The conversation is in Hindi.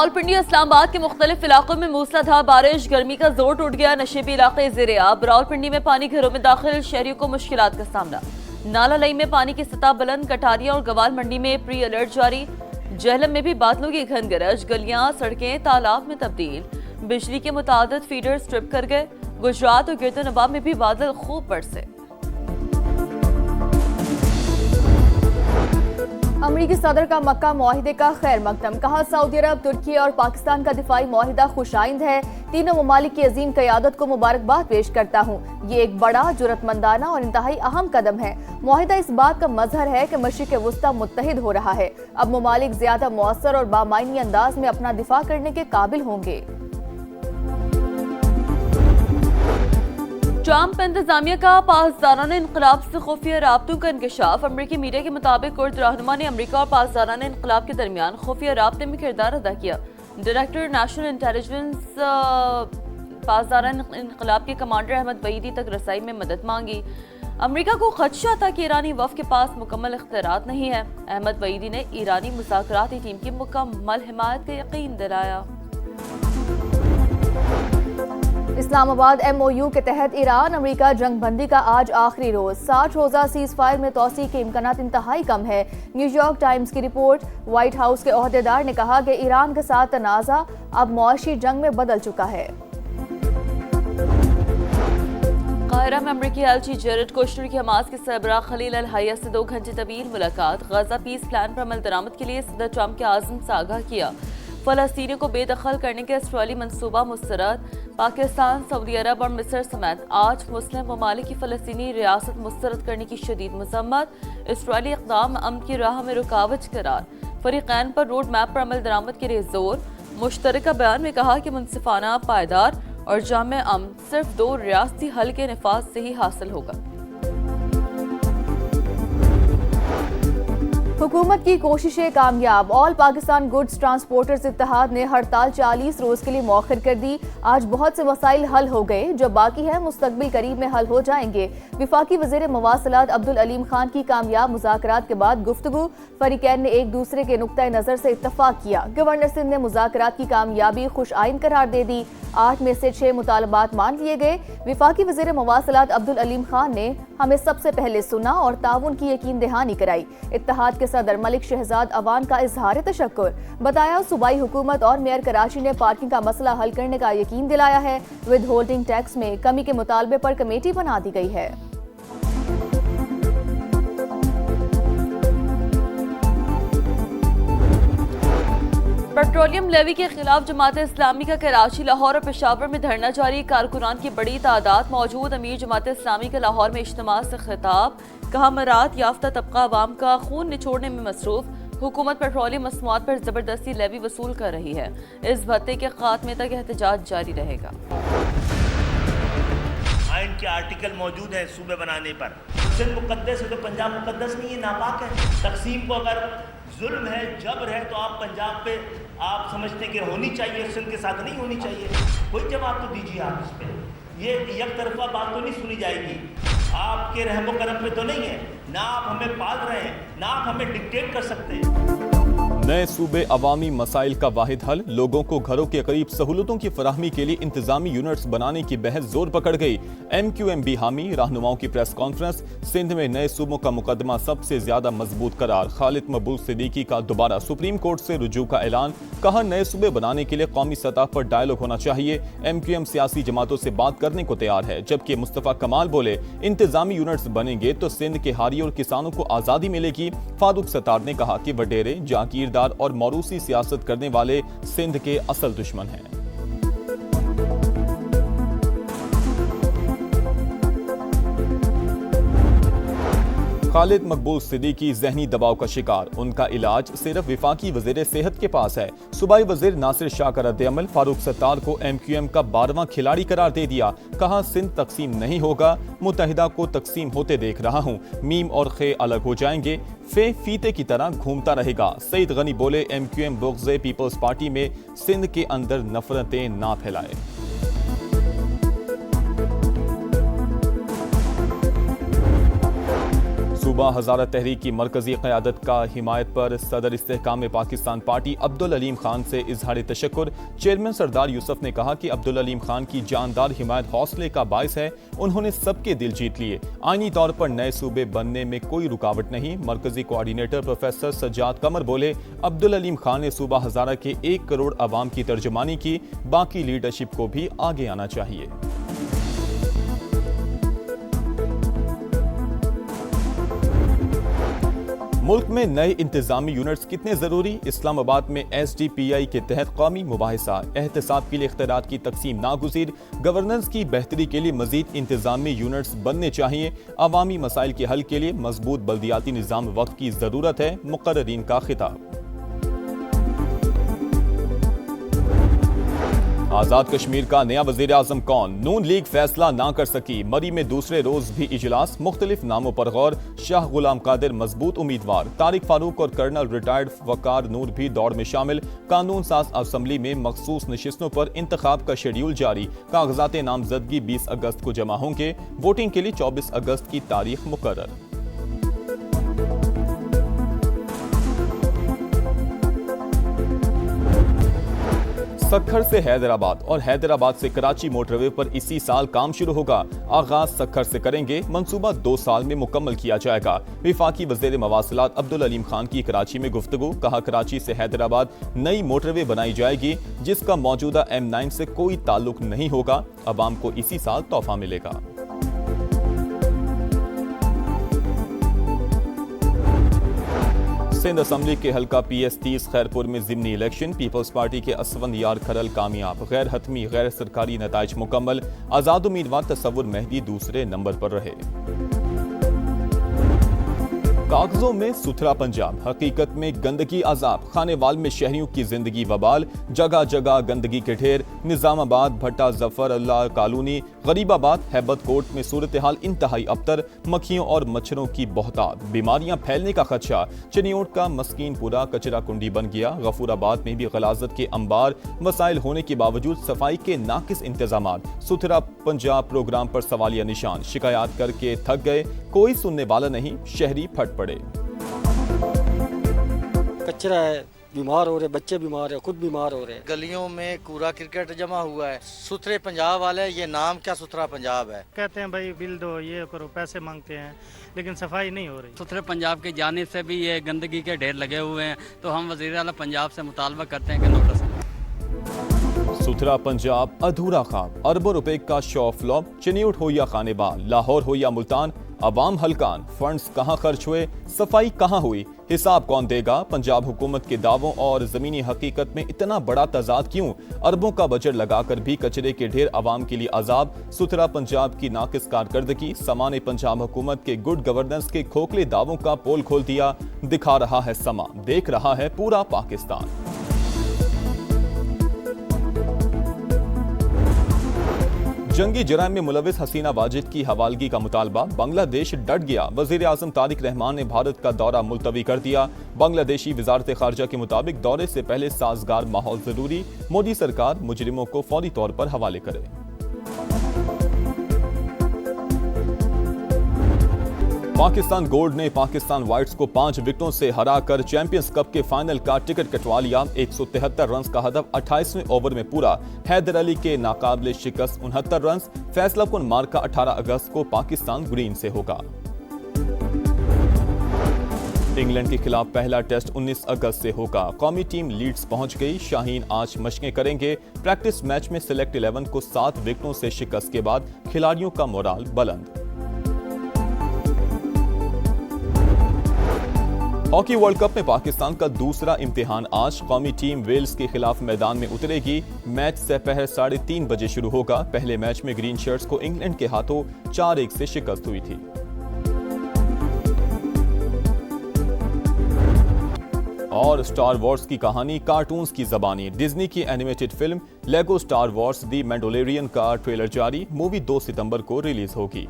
रावलपिंडी इस्लामाबाद के मुख्तलिफ इलाकों में मूसलाधार बारिश, गर्मी का जोर टूट गया। नशेबी इलाके ज़ेर-ए-आब। रावलपिंडी में पानी घरों में दाखिल, शहरियों को मुश्किलात का सामना। नाला लई में पानी की सतह बुलंद, कटारिया और गवाल मंडी में प्री अलर्ट जारी। जहलम में भी बादलों की घन गरज, गलियां सड़कें तालाब में तब्दील। बिजली के मुतादिद फीडर्स ट्रिप कर गए। गुजरात और गिरदनवाब में भी बादल खूब बरसे। अमरीकी सदर का मक्का मुआहिदे का खैर मकदम। कहा सऊदी अरब, तुर्की और पाकिस्तान का दिफाई मुआहिदा खुशाइंद है। तीनों ममालिक की अजीम क़यादत को मुबारकबाद पेश करता हूँ। ये एक बड़ा, जुरतमंदाना और इंतहाई अहम कदम है। मुआहिदा इस बात का मजहर है कि मशरिक़ वुस्ता मुत्तहिद हो रहा है। अब ममालिक ज्यादा मुअस्सर और बामायनी अंदाज में अपना दिफा करने के काबिल होंगे। ट्रंप इंतजामिया का पासदाराना इनकलाब से खुफिया राब्तों का इंकशाफ। अमरीकी मीडिया के मुताबिक कुर्द रहनुमा ने अमरीका और पासदाराना इनकलाब के दरमियान खुफिया राब्ते में किरदार अदा किया। डायरेक्टर नेशनल इंटेलिजेंस पासदाराना इनकलाब के कमांडर अहमद वहीदी तक रसाई में मदद मांगी। अमरीका को खदशा था कि ईरानी वफ़द के पास मुकम्मल इख्तियारात नहीं है। अहमद वहीदी ने ईरानी मुज़ाकराती टीम की मुकम्मल हिमायत का यकीन दिलाया। इस्लामाबाद MOU के तहत ईरान अमरीका जंगबंदी का आज आखिरी रोज। 60 रोजा सीज फायर में तोसी के इम्कानात इंतहाई कम है। न्यूयॉर्क टाइम्स की रिपोर्ट। व्हाइट हाउस के ओहदेदार ने कहा कि ईरान के साथ तनाज़ा अब मुआशी जंग में बदल चुका है। काहिरा में अमरीकी एलची जेरेड कुश्नर की हमास के सरबराह खलील अल हैया से 2 घंटे तवील मुलाकात। गजा पीस प्लान पर अमल दरामद के लिए सदर ट्रंप के आज़म से आगाह किया। फलस्तीनियों को बेदखल करने के इसराइली मंसूबा मुस्तरद। पाकिस्तान, सऊदी अरब और मिस्र समेत 8 मुस्लिम ममालिक की फलस्तीनी रियासत मुस्तरद करने की शदीद मजम्मत। इसराइली इक़दाम अमन की राह में रुकावट करार। फरीक़ैन पर रोड मैप पर अमल दरामद के लिए जोर। मुश्तरका बयान में कहा कि मुनसिफाना, पायदार और जामे अमन सिर्फ 2 रियासती हल के नफाज से ही हासिल होगा। हुकूमत की कोशिशें कामयाब। ऑल पाकिस्तान गुड्स ट्रांसपोर्टर्स इत्तेहाद ने हड़ताल 40 रोज के लिए मौखर कर दी। आज बहुत से मसाइल हल हो गए, जो बाकी है मुस्तकबिल करीब में हल हो जाएंगे। विफाकी वज़ीर मवासलात अब्दुल अलीम खान की कामयाब मुज़ाकरात के बाद गुफ्तगू। फरीकैन ने एक दूसरे के नुक्ता नज़र से इत्तफाक किया। गवर्नर सिंध ने मुज़ाकरात की कामयाबी खुश आइन करार दे दी। 8 में से 6 मुतालबात मान लिए गए। विफाकी वज़ीर मवासलात अब्दुल अलीम खान ने हमें सबसे पहले सुना और ताउन की यकीन दहानी कराई। इत्तेहाद के सदर मलिक शहजाद अवान का इजहार तशक्कुर। बताया सूबाई हुकूमत और मेयर कराची ने पार्किंग का मसला हल करने का यकीन दिलाया है। विद होल्डिंग टैक्स में कमी के मुतालबे पर कमेटी बना दी गई है। पेट्रोलियम लेवी के खिलाफ जमात इस्लामी का कराची, लाहौर और पेशावर में धरना जारी। कारकुनान की बड़ी तादाद मौजूद। अमीर जमात इस्लामी का लाहौर में इज्तिमा से खिताब। कहा मरात याफ्ता तबका अवाम का खून निचोड़ने में मसरूफ। हुकूमत पेट्रोलियम मसनूआत पर जबरदस्ती लेवी वसूल कर रही है। इस भत्ते के खात्मे तक एहतजाज जारी रहेगा। आइन के आर्टिकल मौजूद है सूबे बनाने पर। सिंध मुकद्दस है तो पंजाब मुकद्दस नहीं है, नापाक है। तकसीम को अगर जुल्म है, जबर है, तो आप पंजाब पे आप समझते कि होनी चाहिए, सिंध के साथ नहीं होनी चाहिए। कोई जवाब तो दीजिए आप इस पर। ये एक तरफा बात तो नहीं सुनी जाएगी। आपके रहमो करम पे तो नहीं है ना, आप हमें पाल रहे हैं ना आप हमें डिक्टेट कर सकते हैं। नए सूबे अवामी मसाइल का वाहिद हल। लोगों को घरों के करीब सहूलतों की फराहमी के लिए इंतजामी यूनिट्स बनाने की बहस जोर पकड़ गई। MQMB हामी। रहनुमाओं की प्रेस कॉन्फ्रेंस। सिंध में नए सूबों का मुकदमा सबसे ज्यादा मजबूत करार। खालिद मकबूल सिद्दीकी का दोबारा सुप्रीम कोर्ट से रुजू का ऐलान। कहा नए सूबे बनाने के लिए कौमी सतह पर डायलॉग होना चाहिए। MQM सियासी जमातों से बात करने को तैयार है। जबकि मुस्तफा कमाल बोले इंतजामी यूनिट्स बनेंगे तो सिंध के हारी और किसानों को आजादी मिलेगी। फारूक सत्तार ने कहा कि वडेरे, जागीरदार और मौरूसी सियासत करने वाले सिंध के असल दुश्मन हैं। खालिद मकबूल सिद्दीकी ज़हनी दबाव का शिकार। उनका इलाज सिर्फ विफाकी वज़ीर सेहत के पास है। सूबाई वज़ीर नासिर शाह का रद्द-ए-अमल। फारूक सत्तार को MQM का 12वां खिलाड़ी करार दे दिया। कहा सिंध तकसीम नहीं होगा, मुत्तहिदा को तकसीम होते देख रहा हूँ। मीम और खे अलग हो जाएंगे, फे फीते की तरह घूमता रहेगा। सईद गनी बोले MQM बुग़्ज़ पीपल्स पार्टी में सिंध के अंदर नफरतें ना फैलाए। सूबा हज़ारा तहरीक की मरकजी क़यादत का हिमायत पर सदर इस्तेहकाम पाकिस्तान पार्टी अब्दुल अलीम खान से इजहार तशक्कुर। चेयरमैन सरदार यूसुफ ने कहा कि अब्दुल अलीम खान की जानदार हिमायत हौसले का बायस है। उन्होंने सबके दिल जीत लिए। आईनी तौर पर नए सूबे बनने में कोई रुकावट नहीं। मरकजी कोऑर्डिनेटर प्रोफेसर सज्जाद कमर बोले, अब्दुल अलीम खान ने सूबा हज़ारा के 1 करोड़ अवाम की तर्जुमानी की। बाकी लीडरशिप को भी आगे आना चाहिए। मुल्क में नए इंतजामी यूनिट्स कितने जरूरी? इस्लामाबाद में SDPI के तहत कौमी मुबाहिसा एहतसाब के लिए इख्तियारात की तकसीम नागुज़ीर। गवर्नेंस की बेहतरी के लिए मजीद इंतजामी यूनिट्स बनने चाहिए। अवामी मसाइल के हल के लिए मजबूत बल्दियाती निज़ाम वक्त की जरूरत है। मुक़र्रीन का खिताब। आजाद कश्मीर का नया वजीर आजम कौन? नून लीग फैसला ना कर सकी। मरी में दूसरे रोज भी इजलास, मुख्तलिफ नामों पर गौर। शाह गुलाम कादिर मजबूत उम्मीदवार। तारिक फारूक और कर्नल रिटायर्ड वकार नूर भी दौड़ में शामिल। कानून साज असम्बली में मखसूस नशिस्तों पर इंतखाब का शेड्यूल जारी। कागजात नामजदगी 20 अगस्त को जमा होंगे। वोटिंग के लिए 24 अगस्त की तारीख मुकर्रर। सक्खर से हैदराबाद और हैदराबाद से कराची मोटरवे पर इसी साल काम शुरू होगा। आगाज सक्खर से करेंगे। मंसूबा 2 साल में मुकम्मल किया जाएगा। विफाकी वज़ीर मवासिलात अब्दुल अलीम खान की कराची में गुफ्तगू। कहा, कराची से हैदराबाद नई मोटरवे बनाई जाएगी जिसका मौजूदा M9 से कोई ताल्लुक नहीं होगा। अवाम को इसी साल तोहफा मिलेगा। सिंध असम्बली के हल्का PS30 खैरपुर में ज़िमनी इलेक्शन। पीपल्स पार्टी के असवन यार खरल कामयाब। गैर हतमी गैर सरकारी नताइज मुकम्मल। आज़ाद उम्मीदवार तसव्वुर मेहदी दूसरे नंबर पर रहे। कागजों में सुथरा पंजाब, हकीकत में गंदगी अजाब। खानेवाल में शहरियों की जिंदगी बबाल। जगह जगह गंदगी के ढेर। निजामाबाद, भट्टा जफर अल्लाह कॉलोनी, गरीबाबाद, हैबत कोट में सूरत हाल इंतहाई अबतर। मक्खियों और मच्छरों की बहुतात। बीमारियां फैलने का खदशा। चिनियोट का मस्कीनपुरा कचरा कुंडी बन गया। गफूराबाद में भी गलाजत के अंबार। वसाइल होने के बावजूद सफाई के नाकिस इंतजामात। सुथरा पंजाब प्रोग्राम पर सवालिया निशान। शिकायत करके थक गए, कोई सुनने वाला नहीं। शहरी फट पड़े। कचरा है, बीमार हो रहे, बच्चे बीमार है, खुद बीमार हो रहे हैं। गलियों में कूड़ा क्रिकेट जमा हुआ है। सुथरे पंजाब वाले, ये नाम क्या सुथरा पंजाब है? कहते हैं भाई बिल दो, ये करो, पैसे मांगते हैं, लेकिन सफाई नहीं हो रही। सुथरे पंजाब की जानिब से भी ये गंदगी के ढेर लगे हुए हैं, तो हम वज़ीर आला पंजाब से मुतालबा करते हैं कि नोटिस। सुथरा पंजाब अधूरा ख्वाब। अरबों रुपए का शो फ्लॉप। चिनियोट हो या खानेबाल, लाहौर हो या मुल्तान, अवाम हलकान। फंड्स कहाँ खर्च हुए, सफाई कहाँ हुई, हिसाब कौन देगा? पंजाब हुकूमत के दावों और जमीनी हकीकत में इतना बड़ा तजाद क्यों? अरबों का बजट लगाकर भी कचरे के ढेर अवाम के लिए अजाब। सुथरा पंजाब की नाकिस कारकर्दगी। समाने पंजाब हुकूमत के गुड गवर्नेंस के खोखले दावों का पोल खोल दिया। दिखा रहा है समा, देख रहा है पूरा पाकिस्तान। जंगी जराइम में मुलविस हसीना वाजिद की हवालगी का मुतालबा। बांग्लादेश डट गया। वजीर आजम तारिक रहमान ने भारत का दौरा मुलतवी कर दिया। बांग्लादेशी वजारत खारजा के मुताबिक दौरे से पहले साजगार माहौल जरूरी। मोदी सरकार मुजरिमों को फौरी तौर पर हवाले करे। पाकिस्तान गोल्ड ने पाकिस्तान व्हाइट्स को 5 विकेटों से हराकर चैंपियंस कप के फाइनल का टिकट कटवा लिया। 173 रन का हदफ 28वें ओवर में पूरा। हैदर अली के नाकाबिले शिकस्त 69 रन। फैसलाकुन मार्का 18 अगस्त को पाकिस्तान ग्रीन से होगा। इंग्लैंड के खिलाफ पहला टेस्ट 19 अगस्त से होगा। कौमी टीम लीड्स पहुंच गई। शाहीन आज मशकें करेंगे। प्रैक्टिस मैच में सिलेक्ट 11 को 7 विकेटों से शिकस्त के बाद खिलाड़ियों का मोराल बुलंद। हॉकी वर्ल्ड कप में पाकिस्तान का दूसरा इम्तिहान आज। कौमी टीम वेल्स के खिलाफ मैदान में उतरेगी। मैच दोपहर 3:30 बजे शुरू होगा। पहले मैच में ग्रीन शर्ट्स को इंग्लैंड के हाथों 4-1 से शिकस्त हुई थी। और स्टार वॉर्स की कहानी कार्टून्स की ज़बानी। डिज्नी की एनिमेटेड फिल्म लेगो स्टार वॉर्स दी मैंडोलरियन का ट्रेलर जारी। मूवी 2 सितंबर को रिलीज होगी।